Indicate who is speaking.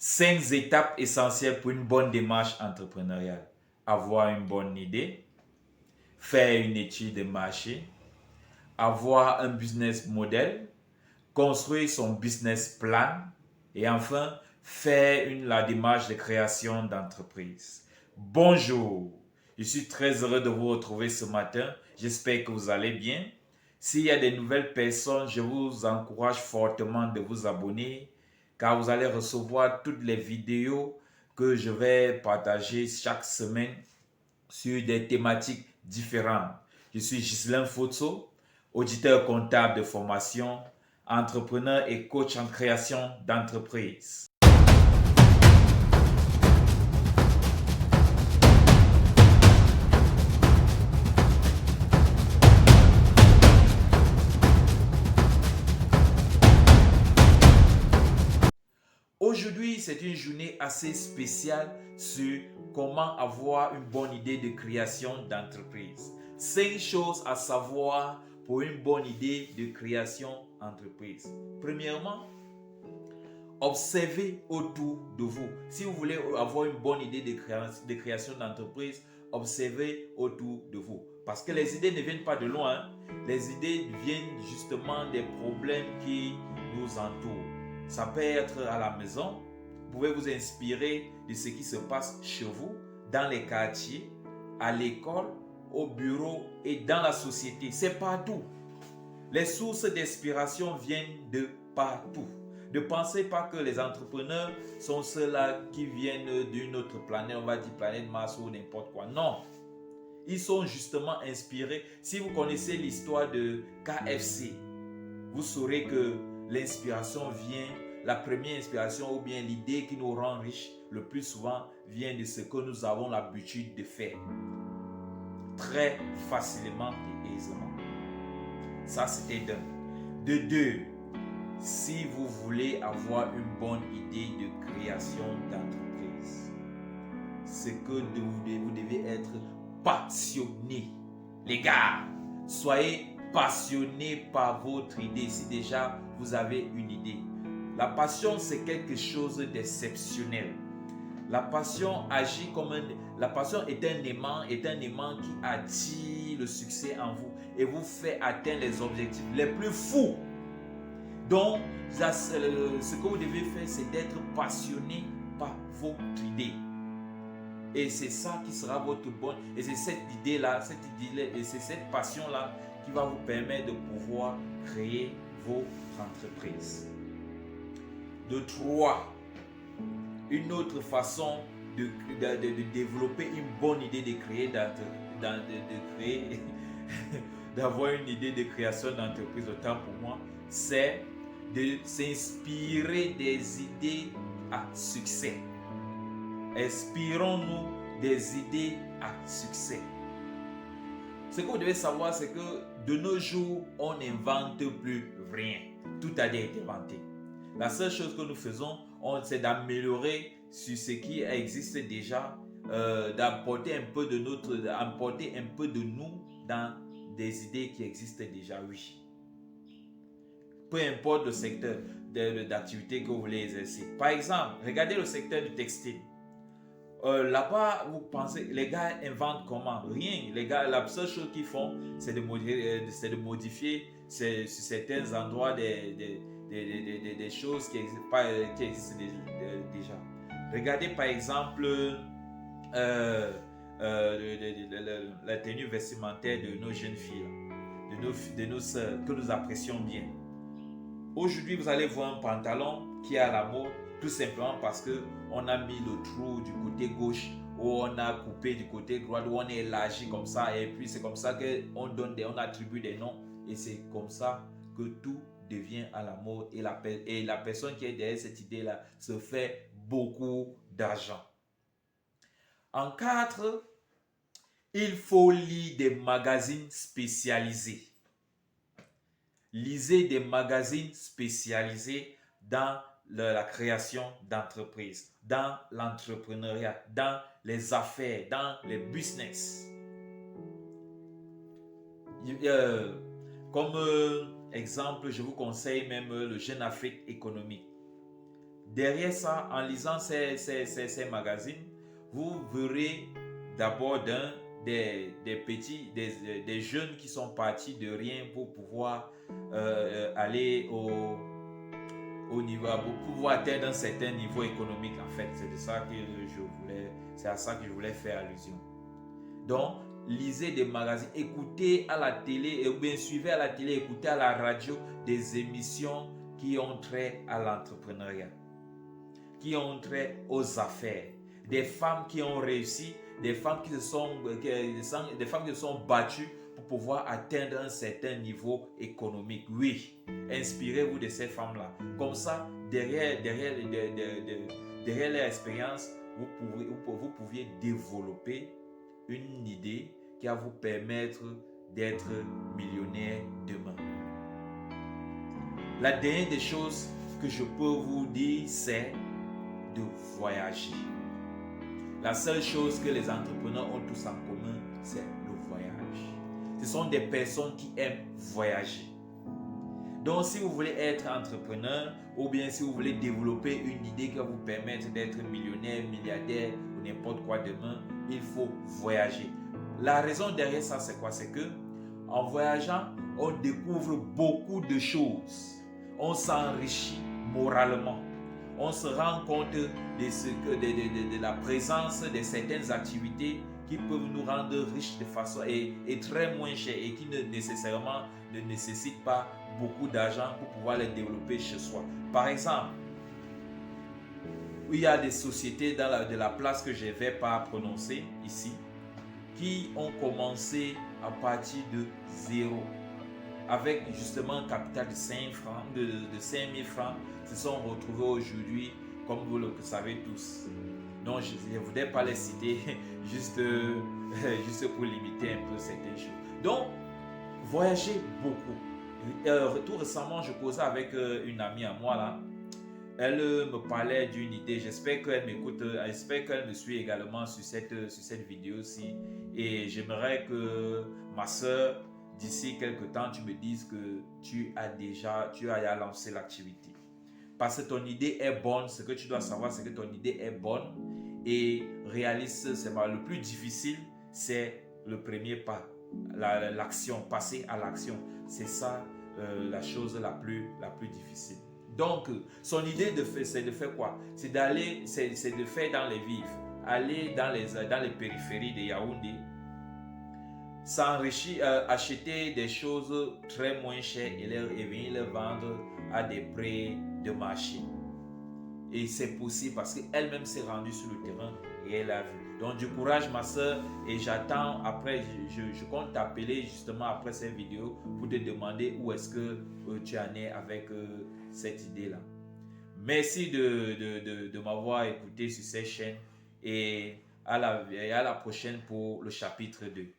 Speaker 1: 5 étapes essentielles pour une bonne démarche entrepreneuriale. Avoir une bonne idée, faire une étude de marché, avoir un business model, construire son business plan et enfin faire la démarche de création d'entreprise. Bonjour, je suis très heureux de vous retrouver ce matin. J'espère que vous allez bien. S'il y a des nouvelles personnes, je vous encourage fortement de vous abonner car vous allez recevoir toutes les vidéos que je vais partager chaque semaine sur des thématiques différentes. Je suis Ghislain Fotso, auditeur comptable de formation, entrepreneur et coach en création d'entreprise. Aujourd'hui, c'est une journée assez spéciale sur comment avoir une bonne idée de création d'entreprise. 5 choses à savoir pour une bonne idée de création d'entreprise. Premièrement, observez autour de vous. Si vous voulez avoir une bonne idée de création d'entreprise, observez autour de vous. Parce que les idées ne viennent pas de loin. Les idées viennent justement des problèmes qui nous entourent. Ça peut être à la maison. Vous pouvez vous inspirer de ce qui se passe chez vous, dans les quartiers, à l'école, au bureau et dans la société. C'est partout. Les sources d'inspiration viennent de partout. Ne pensez pas que les entrepreneurs sont ceux-là qui viennent d'une autre planète, on va dire planète Mars ou n'importe quoi. Non, ils sont justement inspirés. Si vous connaissez l'histoire de KFC, vous saurez que l'inspiration vient, la première inspiration ou bien l'idée qui nous rend riches, le plus souvent vient de ce que nous avons l'habitude de faire. Très facilement et aisément. Ça, c'était d'un. De deux, si vous voulez avoir une bonne idée de création d'entreprise, c'est que vous devez être passionné. Les gars, soyez passionné par votre idée si déjà vous avez une idée. La passion, c'est quelque chose d'exceptionnel. La passion agit comme la passion est un aimant qui attire le succès en vous et vous fait atteindre les objectifs les plus fous. Donc, ce que vous devez faire, c'est d'être passionné par votre idée. Et c'est ça qui sera votre bonne. Et c'est cette idée-là, et c'est cette passion-là qui va vous permettre de pouvoir créer vos entreprises. De trois, une autre façon de développer une bonne idée de créer, d'avoir une idée de création d'entreprise, autant pour moi, c'est de s'inspirer des idées à succès. Inspirons-nous des idées à succès. Ce que vous devez savoir, c'est que de nos jours, on n'invente plus rien. Tout a déjà été inventé. La seule chose que nous faisons, c'est d'améliorer sur ce qui existe déjà, d'apporter un peu de nous dans des idées qui existent déjà, oui. Peu importe le secteur d'activité que vous voulez exercer. Par exemple, regardez le secteur du textile. Là-bas, vous pensez, les gars inventent comment? Rien. Les gars, la seule chose qu'ils font, c'est de modifier sur certains endroits des choses qui existent déjà. Regardez par exemple la tenue vestimentaire de nos jeunes filles, de nos sœurs, que nous apprécions bien. Aujourd'hui, vous allez voir un pantalon qui est à la mode, tout simplement parce qu'on a mis le trou du côté gauche, ou on a coupé du côté droit, ou on a élargi comme ça, et puis c'est comme ça qu'on attribue des noms, et c'est comme ça que tout devient à la mode, et la personne qui est derrière cette idée-là se fait beaucoup d'argent. En 4, il faut lire des magazines spécialisés. Lisez des magazines spécialisés dans la création d'entreprises, dans l'entrepreneuriat, dans les affaires, dans les business. Comme exemple, je vous conseille même le Jeune Afrique économique derrière ça, en lisant ces magazines, vous verrez d'abord des jeunes qui sont partis de rien pour pouvoir aller au niveau, pour pouvoir atteindre un certain niveau économique. En fait, c'est à ça que je voulais faire allusion. Donc, lisez des magazines, écoutez à la télé, ou bien suivez à la télé, écoutez à la radio des émissions qui ont trait à l'entrepreneuriat, qui ont trait aux affaires, des femmes qui ont réussi, des femmes qui se sont battues pour pouvoir atteindre un certain niveau économique. Oui, inspirez-vous de ces femmes-là. Comme ça, derrière leur expérience, vous pouviez développer une idée qui va vous permettre d'être millionnaire demain. La dernière des choses que je peux vous dire, c'est de voyager. La seule chose que les entrepreneurs ont tous en commun, c'est le voyage. Ce sont des personnes qui aiment voyager. Donc, si vous voulez être entrepreneur ou bien si vous voulez développer une idée qui va vous permettre d'être millionnaire, milliardaire ou n'importe quoi demain, il faut voyager. La raison derrière ça, c'est quoi? C'est que en voyageant, on découvre beaucoup de choses. On s'enrichit moralement. On se rend compte de la présence de certaines activités qui peuvent nous rendre riches de façon et très moins chères et qui ne nécessairement ne nécessitent pas beaucoup d'argent pour pouvoir les développer chez soi. Par exemple, il y a des sociétés de la place que je ne vais pas prononcer ici qui ont commencé à partir de zéro avec justement un capital de 5 francs, de 5 000 francs, se sont retrouvés aujourd'hui, comme vous le savez tous. Donc, je ne voudrais pas les citer, juste pour limiter un peu certaines choses. Donc, voyager beaucoup. Tout récemment, je causais avec une amie à moi là. Elle me parlait d'une idée. J'espère qu'elle m'écoute, j'espère qu'elle me suit également sur cette vidéo-ci. Et j'aimerais que ma soeur, d'ici quelques temps, tu me dises que tu as déjà lancé l'activité. Parce que ton idée est bonne. Ce que tu dois savoir, c'est que ton idée est bonne et réaliste. C'est le plus difficile, c'est le premier pas, l'action, passer à l'action. C'est ça la chose la plus difficile. Donc, son idée c'est de faire quoi? C'est de faire dans les villes, aller dans les périphéries de Yaoundé, s'enrichir, acheter des choses très moins chères et venir les vendre à des prix de marché. Et c'est possible parce qu'elle-même s'est rendue sur le terrain et elle a vu. Donc du courage ma soeur, et j'attends après, je compte t'appeler justement après cette vidéo pour te demander où est-ce que tu en es avec cette idée-là. Merci de m'avoir écouté sur cette chaîne et à la prochaine pour le chapitre 2.